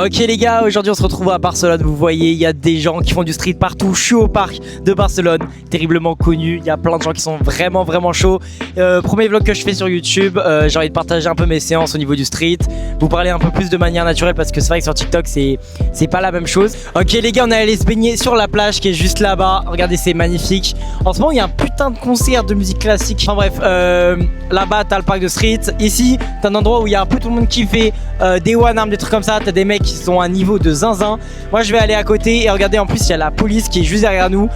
Ok les gars, aujourd'hui on se retrouve à Barcelone. Vous voyez, il y a des gens qui font du street partout. Je suis au parc de Barcelone, terriblement connu. Il y a plein de gens qui sont vraiment chauds. Premier vlog que je fais sur YouTube. J'ai envie de partager un peu mes séances au niveau du street, vous parler un peu plus de manière naturelle, parce que c'est vrai que sur TikTok c'est pas la même chose. Ok les gars, on est allé se baigner sur la plage qui est juste là-bas. Regardez, c'est magnifique. En ce moment il y a un putain de concert de musique classique. Enfin bref, là-bas t'as le parc de street. Ici t'as un endroit où il y a un peu tout le monde qui fait des one arm, des trucs comme ça. T'as des mecs qui sont à un niveau de zinzin. Moi je vais aller à côté et regardez, en plus il y a la police qui est juste derrière nous,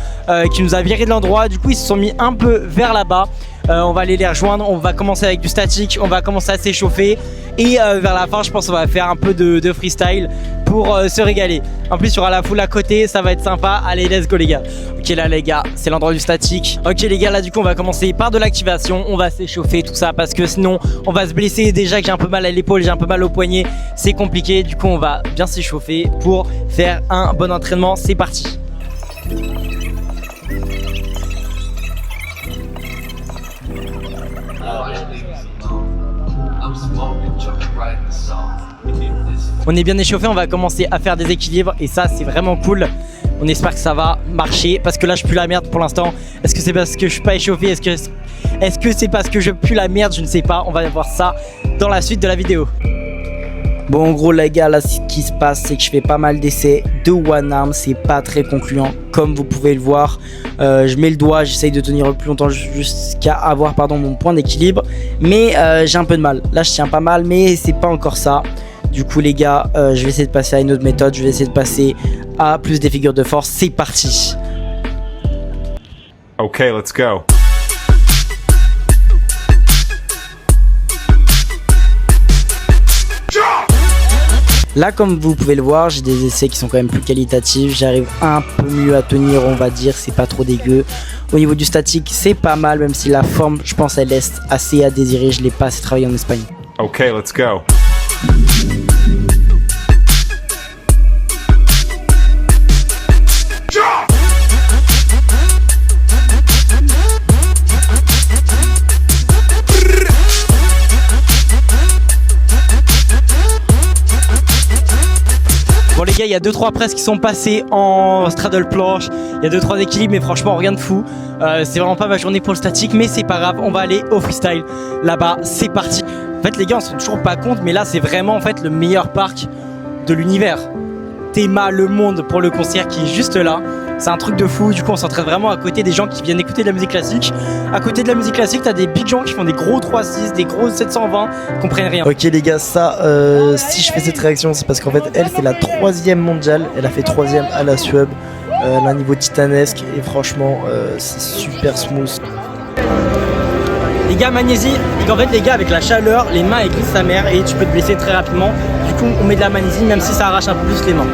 qui nous a viré de l'endroit. Du coup ils se sont mis un peu vers là-bas. On va aller les rejoindre, on va commencer avec du statique, on va commencer à s'échauffer. Et vers la fin je pense on va faire un peu de freestyle pour se régaler. En plus il y aura la foule à côté, ça va être sympa. Allez, let's go les gars. Ok là les gars, c'est l'endroit du statique. Ok les gars, là du coup on va commencer par de l'activation. On va s'échauffer tout ça parce que sinon on va se blesser. Déjà que j'ai un peu mal à l'épaule, j'ai un peu mal au poignet, c'est compliqué. Du coup on va bien s'échauffer pour faire un bon entraînement. C'est parti. On est bien échauffé, on va commencer à faire des équilibres et ça c'est vraiment cool. On espère que ça va marcher parce que là je pue la merde pour l'instant. Est-ce que c'est parce que je suis pas échauffé? Est-ce que c'est parce que je pue la merde? Je ne sais pas, on va voir ça dans la suite de la vidéo. Bon en gros les gars, là ce qui se passe c'est que je fais pas mal d'essais de one arm, c'est pas très concluant comme vous pouvez le voir. Je mets le doigt, j'essaye de tenir le plus longtemps jusqu'à avoir mon point d'équilibre, mais j'ai un peu de mal. Là je tiens pas mal mais c'est pas encore ça. Du coup les gars, je vais essayer de passer à une autre méthode, je vais essayer de passer à plus des figures de force. C'est parti. Ok, let's go. Là comme vous pouvez le voir, j'ai des essais qui sont quand même plus qualitatifs. J'arrive un peu mieux à tenir, on va dire, c'est pas trop dégueu. Au niveau du statique c'est pas mal, même si la forme je pense elle laisse assez à désirer. Je l'ai pas assez travaillé en Espagne. Ok, let's go. Bon les gars, il y a 2-3 presses qui sont passées en straddle planche. Il y a 2-3 équilibres mais franchement rien de fou. C'est vraiment pas ma journée pour le statique, mais c'est pas grave, on va aller au freestyle. Là-bas, c'est parti. En fait les gars, on se rend toujours pas compte, mais là c'est vraiment en fait le meilleur parc de l'univers. Théma Le Monde pour le concert qui est juste là. C'est un truc de fou. Du coup on s'entraîne vraiment à côté des gens qui viennent écouter de la musique classique. À côté de la musique classique t'as des big gens qui font des gros 3-6, des gros 720, qui comprennent rien. Ok les gars, ça si je fais cette réaction c'est parce qu'en fait elle c'est la 3e mondiale. Elle a fait 3e à la SUEB. Elle a un niveau titanesque et franchement c'est super smooth. Les gars, magnésie, et en fait les gars avec la chaleur, les mains elles glissent sa mère et tu peux te blesser très rapidement. Du coup on met de la magnésie même si ça arrache un peu plus les mains.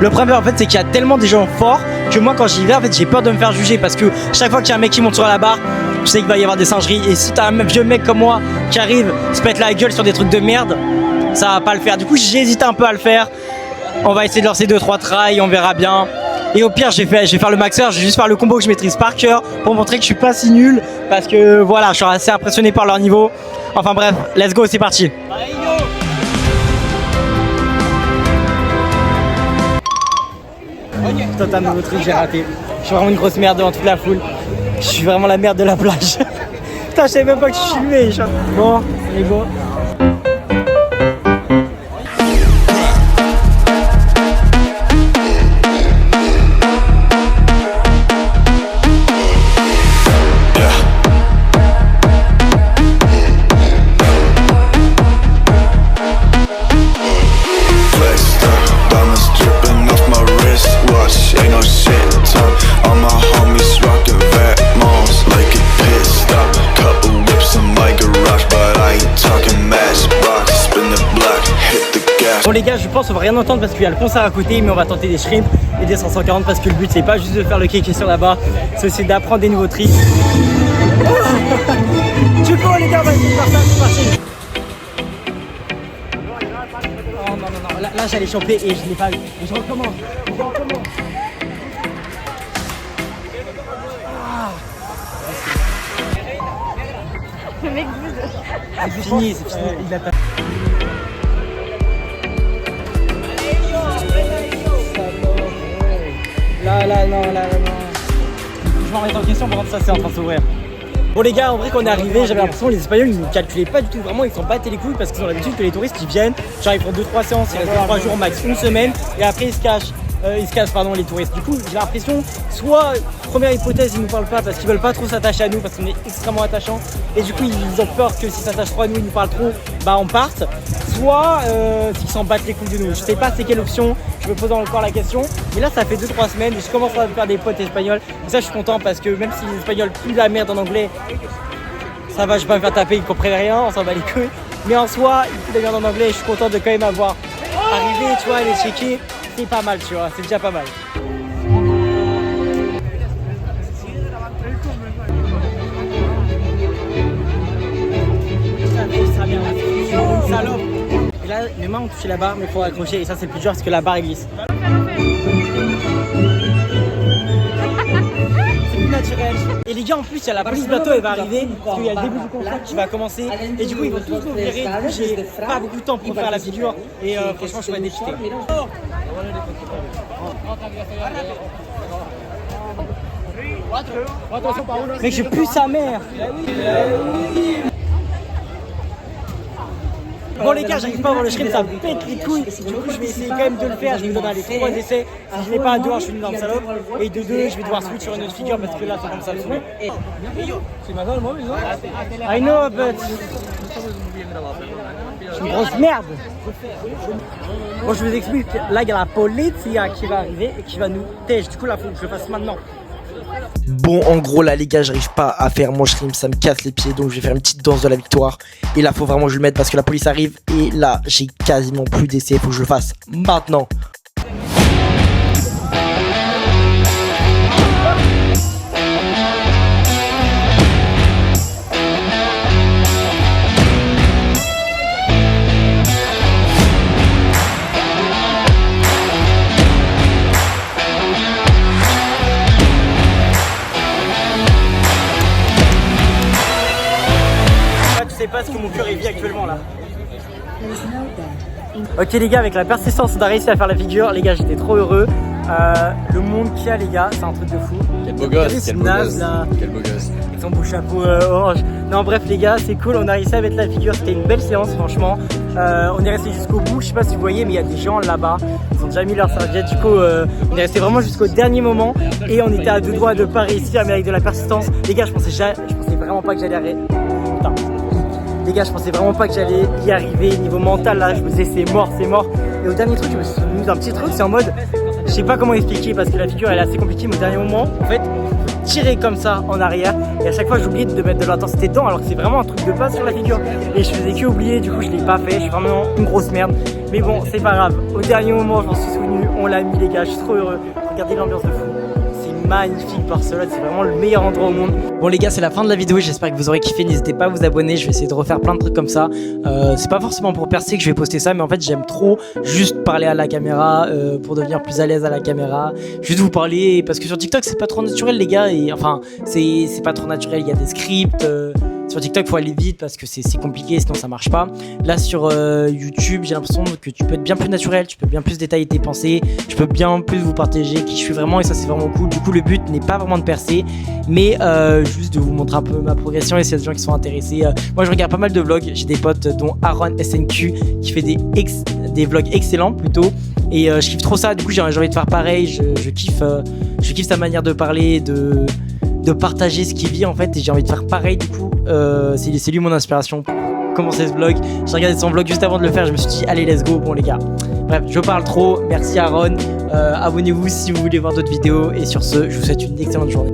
Le problème en fait c'est qu'il y a tellement des gens forts que moi quand j'y vais en fait j'ai peur de me faire juger, parce que chaque fois qu'il y a un mec qui monte sur la barre, je sais qu'il va y avoir des singeries. Et si t'as un vieux mec comme moi qui arrive se pète la gueule sur des trucs de merde, ça va pas le faire. Du coup j'hésite un peu à le faire. On va essayer de lancer 2-3 tries, on verra bien. Et au pire je vais faire le maxeur, je vais juste faire le combo que je maîtrise par cœur pour montrer que je suis pas si nul, parce que voilà, je suis assez impressionné par leur niveau. Enfin bref, let's go, c'est parti. Putain, t'as un nouveau truc, j'ai raté. Je suis vraiment une grosse merde devant toute la foule. Je suis vraiment la merde de la plage. Putain, je savais même pas que tu filmais. Bon, allez go. Bon les gars, je pense qu'on va rien entendre parce qu'il y a le concert à côté, mais on va tenter des shrimps et des 140 parce que le but c'est pas juste de faire le kéké sur la barre, c'est aussi d'apprendre des nouveaux tricks. Tu peux les gars, vas-y, faire ça, c'est parti. Oh non, là j'allais choper et je l'ai pas eu. Je recommence. Le mec bouge. C'est fini, il a tapé. non. Je m'en remets en question pendant que ça c'est en train de s'ouvrir. Bon les gars, en vrai quand on est arrivé, j'avais l'impression que les Espagnols ils nous calculaient pas du tout, vraiment ils s'en battaient les couilles parce qu'ils ont l'habitude que les touristes ils viennent, genre ils font 2-3 séances, ils restent 3 jours max, une semaine et après ils se cassent les touristes. Du coup j'ai l'impression, soit première hypothèse ils nous parlent pas parce qu'ils veulent pas trop s'attacher à nous parce qu'on est extrêmement attachants et du coup ils ont peur que s'ils s'attachent trop à nous, ils nous parlent trop, bah on parte, soit qu'ils s'en battent les couilles de nous. Je sais pas c'est quelle option, je me pose encore la question, mais là ça fait 2-3 semaines et je commence à me faire des potes espagnols et ça je suis content parce que même si les Espagnols puent la merde en anglais, ça va, je vais pas me faire taper, ils comprennent rien, on s'en bat les couilles. Mais en soi, ils foutent la merde en anglais et je suis content de quand même avoir arrivé, tu vois, les checker. C'est pas mal, tu vois, c'est déjà pas mal. Ça bien, salope. Et là, mes mains ont touché la barre, mais il faut accrocher. Et ça, c'est le plus dur parce que la barre elle glisse. Naturel. Et les gars en plus il y a la police bientôt elle va arriver parce qu'il y a le début du concert qui va commencer et du coup ils vont tous nous virer. Du coup j'ai pas beaucoup de temps pour faire la figure et franchement je suis pas déchiré. Mec je pue sa mère. Bon les gars, j'arrive pas à voir le shrimp, ça me pète les couilles. Du coup je vais essayer quand même de le faire, je vais me donner les 3 essais. Si je l'ai pas à 2, je suis une énorme salope. Et de 2, je vais devoir switch sur une autre figure parce que là ça commence à me saouler. I know but... Je suis une grosse merde. Bon je vous explique, là il y a la police qui va arriver et qui va nous tèche. Du coup là il faut que je le fasse maintenant. Bon en gros là les gars j'arrive pas à faire mon shrimp, ça me casse les pieds donc je vais faire une petite danse de la victoire. Et là faut vraiment que je le mette parce que la police arrive et là j'ai quasiment plus d'essais, faut que je le fasse maintenant. Je sais pas ce que mon cœur vit actuellement là. Ok les gars, avec la persistance on a réussi à faire la figure. Les gars j'étais trop heureux. Le monde qu'il y a les gars, c'est un truc de fou. Quel beau gosse, quel beau gosse, quel beau gosse. Avec son beau chapeau orange. Non bref les gars, c'est cool, on a réussi à mettre la figure. C'était une belle séance franchement. On est resté jusqu'au bout, je sais pas si vous voyez mais il y a des gens là-bas. Ils ont déjà mis leur serviette. Du coup on est resté vraiment jusqu'au dernier moment. Et on était à 2 doigts de pas réussir mais avec de la persistance. Les gars je pensais vraiment pas que j'allais arrêter. Putain. Les gars, je pensais vraiment pas que j'allais y arriver. Niveau mental, là, je me disais c'est mort, c'est mort. Et au dernier truc, je me suis mis un petit truc, c'est en mode, je sais pas comment expliquer parce que la figure elle est assez compliquée, mais au dernier moment, en fait, tirer comme ça en arrière. Et à chaque fois, j'oubliais de mettre de l'intensité dedans, alors que c'est vraiment un truc de base sur la figure. Et je faisais que oublier, du coup, je l'ai pas fait. Je suis vraiment une grosse merde. Mais bon, c'est pas grave. Au dernier moment, j'en suis souvenu. On l'a mis, les gars. Je suis trop heureux. Regardez l'ambiance de fou. Magnifique Barcelone, c'est vraiment le meilleur endroit au monde. Bon les gars, c'est la fin de la vidéo, j'espère que vous aurez kiffé, n'hésitez pas à vous abonner, je vais essayer de refaire plein de trucs comme ça. C'est pas forcément pour percer que je vais poster ça, mais en fait j'aime trop juste parler à la caméra pour devenir plus à l'aise à la caméra, juste vous parler, parce que sur TikTok c'est pas trop naturel les gars, et enfin c'est pas trop naturel, il y a des scripts. Sur TikTok, faut aller vite parce que c'est compliqué, sinon ça marche pas. Là sur YouTube, j'ai l'impression que tu peux être bien plus naturel, tu peux bien plus détailler tes pensées, je peux bien plus vous partager qui je suis vraiment et ça c'est vraiment cool. Du coup le but n'est pas vraiment de percer, mais juste de vous montrer un peu ma progression et s'il y a des gens qui sont intéressés. Moi je regarde pas mal de vlogs, j'ai des potes dont Aaron SNQ qui fait des vlogs excellents plutôt. Et je kiffe trop ça, du coup j'ai envie de faire pareil, je kiffe sa manière de parler, de partager ce qu'il vit en fait, et j'ai envie de faire pareil du coup. C'est lui mon inspiration pour commencer ce vlog. J'ai regardé son vlog juste avant de le faire, je me suis dit allez let's go. Bon les gars, bref je parle trop, merci Aaron, abonnez-vous si vous voulez voir d'autres vidéos et sur ce je vous souhaite une excellente journée.